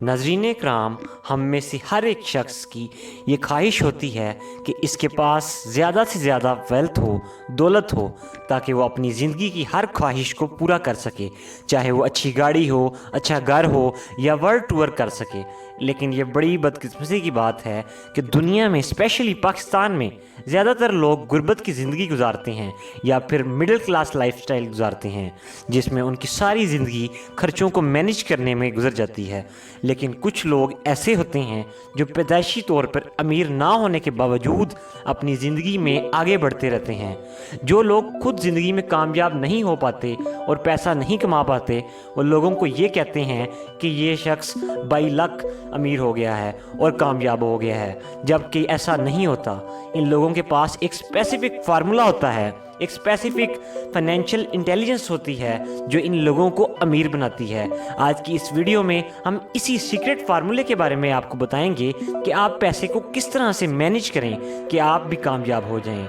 नाज़रीन कराम, हम में से हर एक शख्स की ये ख्वाहिश होती है कि इसके पास ज़्यादा से ज़्यादा वेल्थ हो, दौलत हो, ताकि वो अपनी ज़िंदगी की हर ख्वाहिश को पूरा कर सके। चाहे वो अच्छी गाड़ी हो, अच्छा घर हो या वर्ल्ड टूर कर सके। लेकिन ये बड़ी बदकिस्मती की बात है कि दुनिया में, स्पेशली पाकिस्तान में, ज़्यादातर लोग गुर्बत की ज़िंदगी गुजारते हैं या फिर मिडिल क्लास लाइफस्टाइल गुजारते हैं, जिसमें उनकी सारी ज़िंदगी खर्चों को मैनेज करने में गुजर जाती है। लेकिन कुछ लोग ऐसे होते हैं जो पैदाइशी तौर पर अमीर ना होने के बावजूद अपनी ज़िंदगी में आगे बढ़ते रहते हैं। जो लोग खुद ज़िंदगी में कामयाब नहीं हो पाते और पैसा नहीं कमा पाते, वो लोगों को ये कहते हैं कि ये शख्स बाई लक अमीर हो गया है और कामयाब हो गया है, जबकि ऐसा नहीं होता। इन लोगों के पास एक स्पेसिफिक फार्मूला होता है, एक स्पेसिफिक फाइनेंशियल इंटेलिजेंस होती है जो इन लोगों को अमीर बनाती है। आज की इस वीडियो में हम इसी सीक्रेट फार्मूले के बारे में आपको बताएंगे कि आप पैसे को किस तरह से मैनेज करें कि आप भी कामयाब हो जाएं।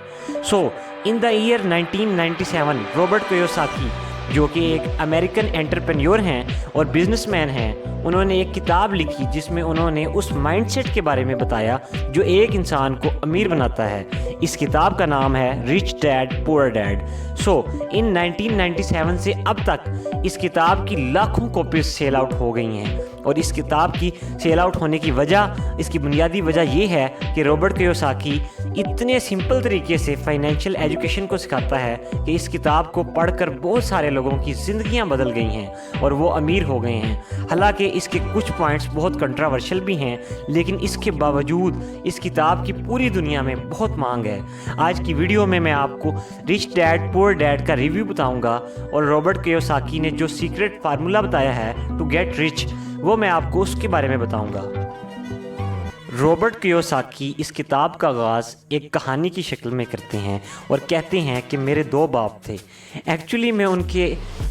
In the year 1997 Robert Kiyosaki, जो कि एक अमेरिकन एंटरप्रेन्योर हैं और बिजनेसमैन हैं, उन्होंने एक किताब लिखी जिसमें उन्होंने उस माइंडसेट के बारे में बताया जो एक इंसान को अमीर बनाता है। इस किताब का नाम है रिच डैड पुअर डैड। इन 1997 से अब तक इस किताब की लाखों कॉपीज सेल आउट हो गई हैं। और इस किताब की सेल आउट होने की वजह, इसकी बुनियादी वजह ये है कि रॉबर्ट कियोसाकी इतने सिंपल तरीके से फाइनेंशियल एजुकेशन को सिखाता है कि इस किताब को पढ़कर बहुत सारे लोगों की ज़िंदगियां बदल गई हैं और वो अमीर हो गए हैं। हालांकि इसके कुछ पॉइंट्स बहुत कंट्रोवर्शियल भी हैं, लेकिन इसके बावजूद इस किताब की पूरी दुनिया में बहुत मांग है। आज की वीडियो में मैं आपको रिच डैड पुअर डैड का रिव्यू बताऊंगा और रॉबर्ट कियोसाकी ने जो सीक्रेट फार्मूला बताया है टू गेट रिच, वो मैं आपको उसके बारे में बताऊंगा। रॉबर्ट कियोसाकी इस किताब का आगाज़ एक कहानी की शक्ल में करते हैं और कहते हैं कि मेरे दो बाप थे। एक्चुअली में उनके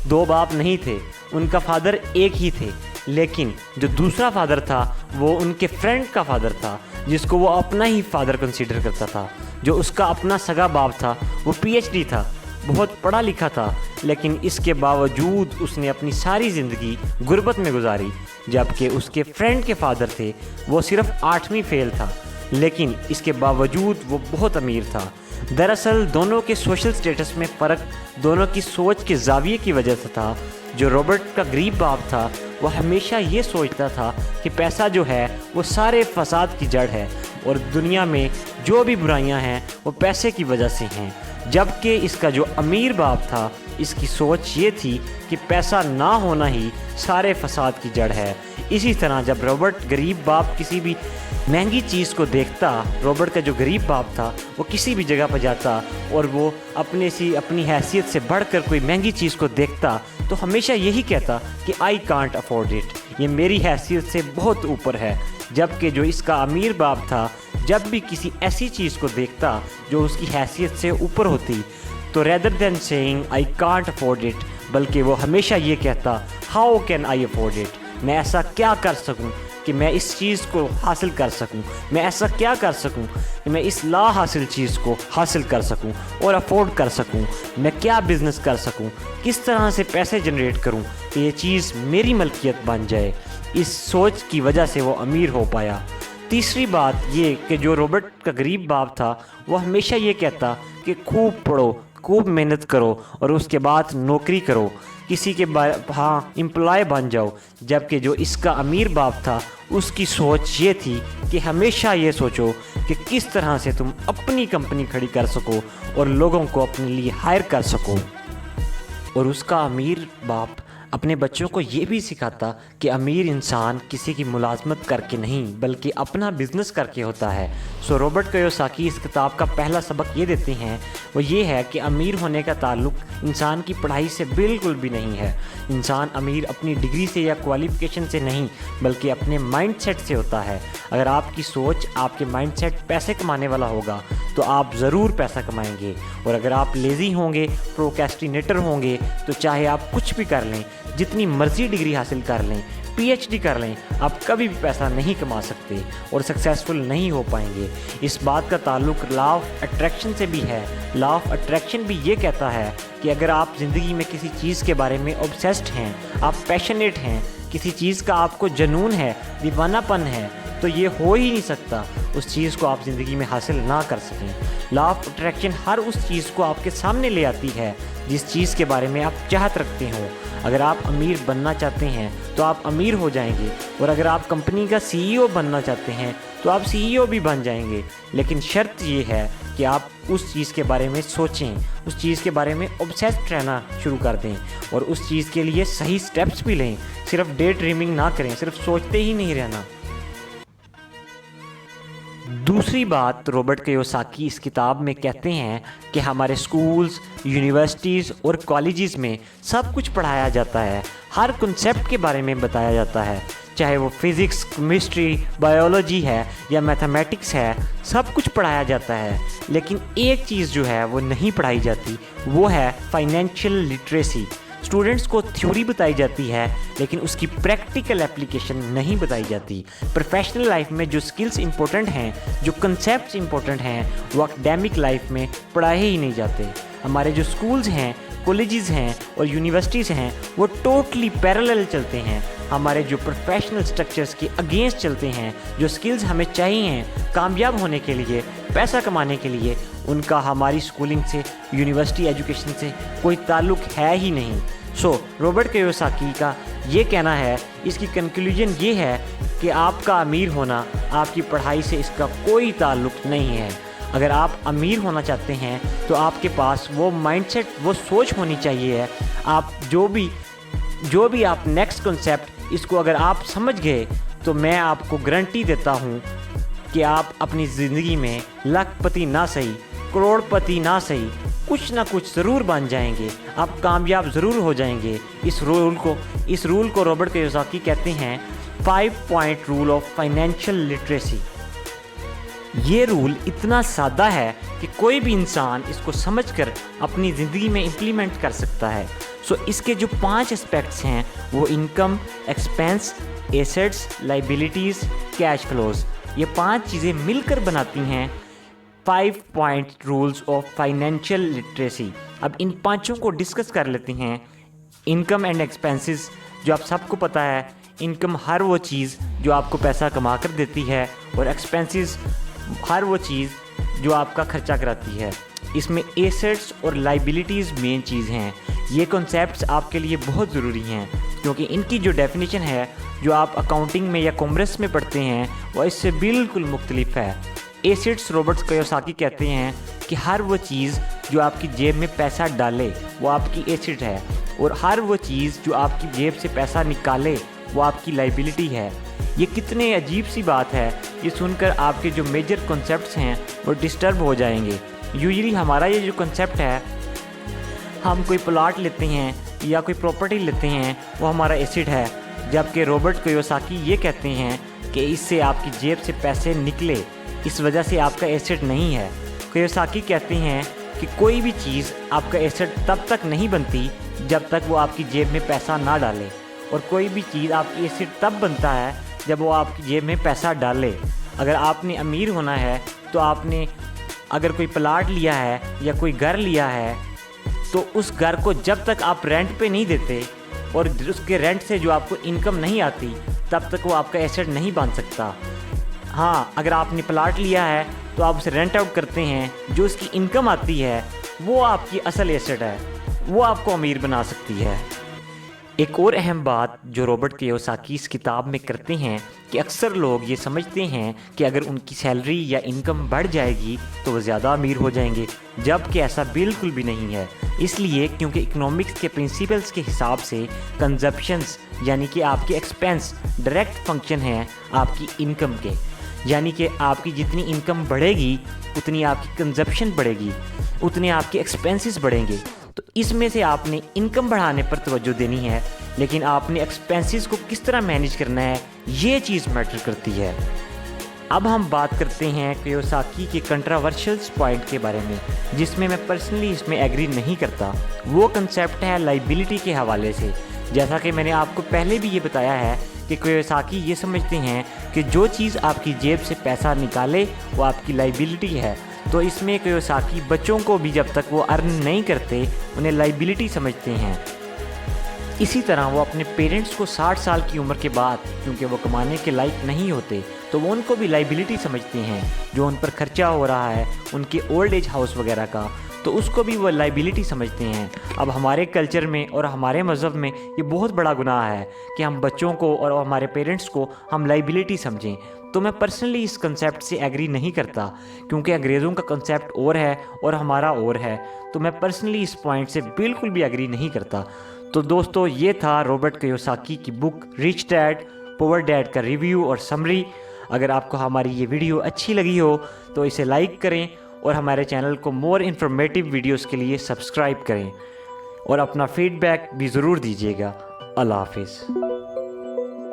दो बाप नहीं थे, उनका फादर एक ही थे, लेकिन जो दूसरा फादर था वो उनके फ्रेंड का फादर था, जिसको वो अपना ही फादर कंसीडर करता था। जो उसका अपना सगा बाप था वो PhD था, बहुत पढ़ा लिखा था, लेकिन इसके बावजूद उसने अपनी सारी ज़िंदगी गुर्बत में गुजारी। जबकि उसके फ्रेंड के फादर थे, वो सिर्फ 8वीं फेल था, लेकिन इसके बावजूद वो बहुत अमीर था। दरअसल दोनों के सोशल स्टेटस में फ़र्क दोनों की सोच के ज़ाविये की वजह से था। जो रॉबर्ट का गरीब बाप था वो हमेशा ये सोचता था कि पैसा जो है वो सारे फसाद की जड़ है और दुनिया में जो भी बुराइयां हैं वो पैसे की वजह से हैं। जबकि इसका जो अमीर बाप था, इसकी सोच ये थी कि पैसा ना होना ही सारे फसाद की जड़ है। इसी तरह जब रॉबर्ट गरीब बाप किसी भी महंगी चीज़ को देखता, रॉबर्ट का जो गरीब बाप था वो किसी भी जगह पर जाता और वो अपनी हैसियत से बढ़कर कोई महंगी चीज़ को देखता तो हमेशा यही कहता कि आई कांट अफोर्ड इट, ये मेरी हैसियत से बहुत ऊपर है। जबकि जो इसका अमीर बाप था, जब भी किसी ऐसी चीज़ को देखता जो उसकी हैसियत से ऊपर होती, तो rather than saying I can't afford it, बल्कि वो हमेशा ये कहता how can I afford it, मैं ऐसा क्या कर सकूं कि मैं इस चीज़ को हासिल कर सकूं, मैं ऐसा क्या कर सकूं कि मैं इस ला हासिल चीज़ को हासिल कर सकूं और अफोर्ड कर सकूं, मैं क्या बिज़नेस कर सकूं, किस तरह से पैसे जनरेट करूं कि ये चीज़ मेरी मलकियत बन जाए। इस सोच की वजह से वो अमीर हो पाया। तीसरी बात ये कि जो रॉबर्ट का गरीब बाप था वो हमेशा ये कहता कि खूब पढ़ो, खूब मेहनत करो और उसके बाद नौकरी करो, किसी के एम्प्लॉय बन जाओ। जबकि जो इसका अमीर बाप था उसकी सोच ये थी कि हमेशा ये सोचो कि किस तरह से तुम अपनी कंपनी खड़ी कर सको और लोगों को अपने लिए हायर कर सको। और उसका अमीर बाप अपने बच्चों को ये भी सिखाता कि अमीर इंसान किसी की मुलाजमत करके नहीं बल्कि अपना बिजनेस करके होता है। रॉबर्ट कियोसाकी इस किताब का पहला सबक ये देते हैं, वो ये है कि अमीर होने का ताल्लुक इंसान की पढ़ाई से बिल्कुल भी नहीं है। इंसान अमीर अपनी डिग्री से या क्वालिफ़िकेशन से नहीं बल्कि अपने माइंडसेट से होता है। अगर आपकी सोच, आपके माइंडसेट पैसे कमाने वाला होगा तो आप ज़रूर पैसा कमाएंगे। और अगर आप लेज़ी होंगे, प्रोक्रेस्टिनेटर होंगे, तो चाहे आप कुछ भी कर लें, जितनी मर्जी डिग्री हासिल कर लें, PhD कर लें, आप कभी भी पैसा नहीं कमा सकते और सक्सेसफुल नहीं हो पाएंगे। इस बात का ताल्लुक लॉ ऑफ अट्रैक्शन से भी है। लॉ ऑफ अट्रैक्शन भी ये कहता है कि अगर आप ज़िंदगी में किसी चीज़ के बारे में ऑब्सेस्ड हैं, आप पैशनेट हैं, किसी चीज़ का आपको जुनून है, दीवानापन है, तो ये हो ही नहीं सकता उस चीज़ को आप ज़िंदगी में हासिल ना कर सकें। लॉ ऑफ अट्रैक्शन हर उस चीज़ को आपके सामने ले आती है जिस चीज़ के बारे में आप चाहत रखते हो। अगर आप अमीर बनना चाहते हैं तो आप अमीर हो जाएंगे, और अगर आप कंपनी का सीईओ बनना चाहते हैं तो आप सीईओ भी बन जाएंगे। लेकिन शर्त ये है कि आप उस चीज़ के बारे में सोचें, उस चीज़ के बारे में ऑब्सेस्ड रहना शुरू कर दें, और उस चीज़ के लिए सही स्टेप्स भी लें। सिर्फ डे ड्रीमिंग ना करें, सिर्फ सोचते ही नहीं रहना। दूसरी बात, रॉबर्ट कियोसाकी इस किताब में कहते हैं कि हमारे स्कूल्स, यूनिवर्सिटीज़ और कॉलेजेस में सब कुछ पढ़ाया जाता है, हर कॉन्सेप्ट के बारे में बताया जाता है, चाहे वो फिज़िक्स, केमिस्ट्री, बायोलॉजी है या मैथमेटिक्स है, सब कुछ पढ़ाया जाता है। लेकिन एक चीज़ जो है वो नहीं पढ़ाई जाती, वो है फाइनेंशियल लिटरेसी। स्टूडेंट्स को थ्योरी बताई जाती है लेकिन उसकी प्रैक्टिकल एप्लीकेशन नहीं बताई जाती। प्रोफेशनल लाइफ में जो स्किल्स इंपॉर्टेंट हैं, जो कंसेप्ट्स इंपॉर्टेंट हैं, वो एकेडमिक लाइफ में पढ़ाए ही नहीं जाते। हमारे जो स्कूल्स हैं, कॉलेजेस हैं और यूनिवर्सिटीज़ हैं, वो टोटली पैरेलल चलते हैं। हमारे जो प्रोफेशनल स्ट्रक्चर्स के अगेंस्ट चलते हैं। जो स्किल्स हमें चाहिए कामयाब होने के लिए, पैसा कमाने के लिए, उनका हमारी स्कूलिंग से, यूनिवर्सिटी एजुकेशन से कोई ताल्लुक़ है ही नहीं। रॉबर्ट कियोसाकी का ये कहना है, इसकी कंक्लूजन ये है कि आपका अमीर होना आपकी पढ़ाई से इसका कोई ताल्लुक़ नहीं है। अगर आप अमीर होना चाहते हैं तो आपके पास वो माइंडसेट, वो सोच होनी चाहिए है। आप जो भी आप नेक्स्ट कॉन्सेप्ट, इसको अगर आप समझ गए तो मैं आपको गारंटी देता हूँ कि आप अपनी ज़िंदगी में लाखपति ना सही, करोड़पति ना सही, कुछ ना कुछ ज़रूर बन जाएंगे, आप कामयाब ज़रूर हो जाएंगे। इस रूल को रॉबर्ट कियोसाकी कहते हैं 5 point rule of financial literacy. ये रूल इतना सादा है कि कोई भी इंसान इसको समझकर अपनी ज़िंदगी में इम्प्लीमेंट कर सकता है। इसके जो 5 एस्पेक्ट्स हैं वो income, expense, assets, liabilities, cash flows, ये 5 चीज़ें मिलकर बनाती हैं 5 point rules of financial literacy. अब इन पांचों को डिस्कस कर लेते हैं। इनकम एंड एक्सपेंसेस, जो आप सबको पता है, इनकम हर वो चीज़ जो आपको पैसा कमा कर देती है, और एक्सपेंसेस हर वो चीज़ जो आपका खर्चा कराती है। इसमें एसेट्स और लाइबिलिटीज़ मेन चीज़ हैं। ये कॉन्सेप्ट्स आपके लिए बहुत ज़रूरी हैं क्योंकि इनकी जो डेफिनेशन है, जो आप अकाउंटिंग में या कॉमर्स में पढ़ते हैं, वो इससे बिल्कुल मुख्तलिफ है। एसेट्स, रॉबर्ट कियोसाकी कहते हैं कि हर वो चीज़ जो आपकी जेब में पैसा डाले वो आपकी एसेट है, और हर वो चीज़ जो आपकी जेब से पैसा निकाले वो आपकी लाइबिलिटी है। ये कितने अजीब सी बात है, ये सुनकर आपके जो मेजर कॉन्सेप्ट्स हैं वो डिस्टर्ब हो जाएंगे। यूजुअली हमारा ये जो कॉन्सेप्ट है, हम कोई प्लॉट लेते हैं या कोई प्रॉपर्टी लेते हैं, वो हमारा एसेट है, जबकि रॉबर्ट कियोसाकी ये कहते हैं कि इससे आपकी जेब से पैसे निकले, इस वजह से आपका एसेट नहीं है। कियोसाकी कहते हैं कि कोई भी चीज़ आपका एसेट तब तक नहीं बनती जब तक वो आपकी जेब में पैसा ना डाले, और कोई भी चीज़ आपकी एसेट तब बनता है जब वो आपकी जेब में पैसा डाले। अगर आपने अमीर होना है तो आपने अगर कोई प्लाट लिया है या कोई घर लिया है, तो उस घर को जब तक आप रेंट पे नहीं देते और उसके रेंट से जो आपको इनकम नहीं आती, तब तक वो आपका एसेट नहीं बन सकता। हाँ, अगर आपने प्लाट लिया है तो आप उसे रेंट आउट करते हैं, जो उसकी इनकम आती है वो आपकी असल एसेट है, वो आपको अमीर बना सकती है। एक और अहम बात जो रॉबर्ट कियोसाकी इस किताब में करते हैं कि अक्सर लोग ये समझते हैं कि अगर उनकी सैलरी या इनकम बढ़ जाएगी तो वो ज़्यादा अमीर हो जाएंगे, जबकि ऐसा बिल्कुल भी नहीं है। इसलिए क्योंकि इकोनॉमिक्स के प्रिंसिपल्स के हिसाब से कंजप्शंस यानी कि आपके एक्सपेंस डायरेक्ट फंक्शन हैं आपकी इनकम के, यानी कि आपकी जितनी इनकम बढ़ेगी उतनी आपकी कंजप्शन बढ़ेगी, उतने आपके एक्सपेंसेस बढ़ेंगे। तो इसमें से आपने इनकम बढ़ाने पर तवज्जो देनी है, लेकिन आपने एक्सपेंसेस को किस तरह मैनेज करना है, ये चीज़ मैटर करती है। अब हम बात करते हैं कियोसाकी के कंट्रोवर्शियल पॉइंट के बारे में, जिसमें मैं पर्सनली इसमें एग्री नहीं करता। वो कंसेप्ट है लाइबिलिटी के हवाले से। जैसा कि मैंने आपको पहले भी ये बताया है कि कियोसाकी ये समझते हैं कि जो चीज़ आपकी जेब से पैसा निकाले वो आपकी लाइबिलिटी है। तो इसमें कियोसाकी बच्चों को भी जब तक वो अर्न नहीं करते उन्हें लाइबिलिटी समझते हैं। اسی طرح وہ اپنے پیرنٹس کو 60 سال کی عمر کے بعد کیونکہ وہ کمانے کے لائق نہیں ہوتے تو وہ ان کو بھی لائبلٹی سمجھتے ہیں، جو ان پر خرچہ ہو رہا ہے ان کے اولڈ ایج ہاؤس وغیرہ کا، تو اس کو بھی وہ لائبلٹی سمجھتے ہیں۔ اب ہمارے کلچر میں اور ہمارے مذہب میں یہ بہت بڑا گناہ ہے کہ ہم بچوں کو اور ہمارے پیرنٹس کو ہم لائبلٹی سمجھیں۔ تو میں پرسنلی اس کنسیپٹ سے ایگری نہیں کرتا، کیونکہ انگریزوں کا کنسیپٹ اور ہے اور ہمارا اور ہے، تو میں پرسنلی اس پوائنٹ سے بالکل بھی ایگری نہیں کرتا۔ تو دوستو، یہ تھا رابرٹ کیوساکی کی بک ریچ ڈیڈ پور ڈیڈ کا ریویو اور سمری۔ اگر آپ کو ہماری یہ ویڈیو اچھی لگی ہو تو اسے لائک کریں اور ہمارے چینل کو مور انفارمیٹیو ویڈیوز کے لیے سبسکرائب کریں، اور اپنا فیڈ بیک بھی ضرور دیجیے گا۔ اللہ حافظ۔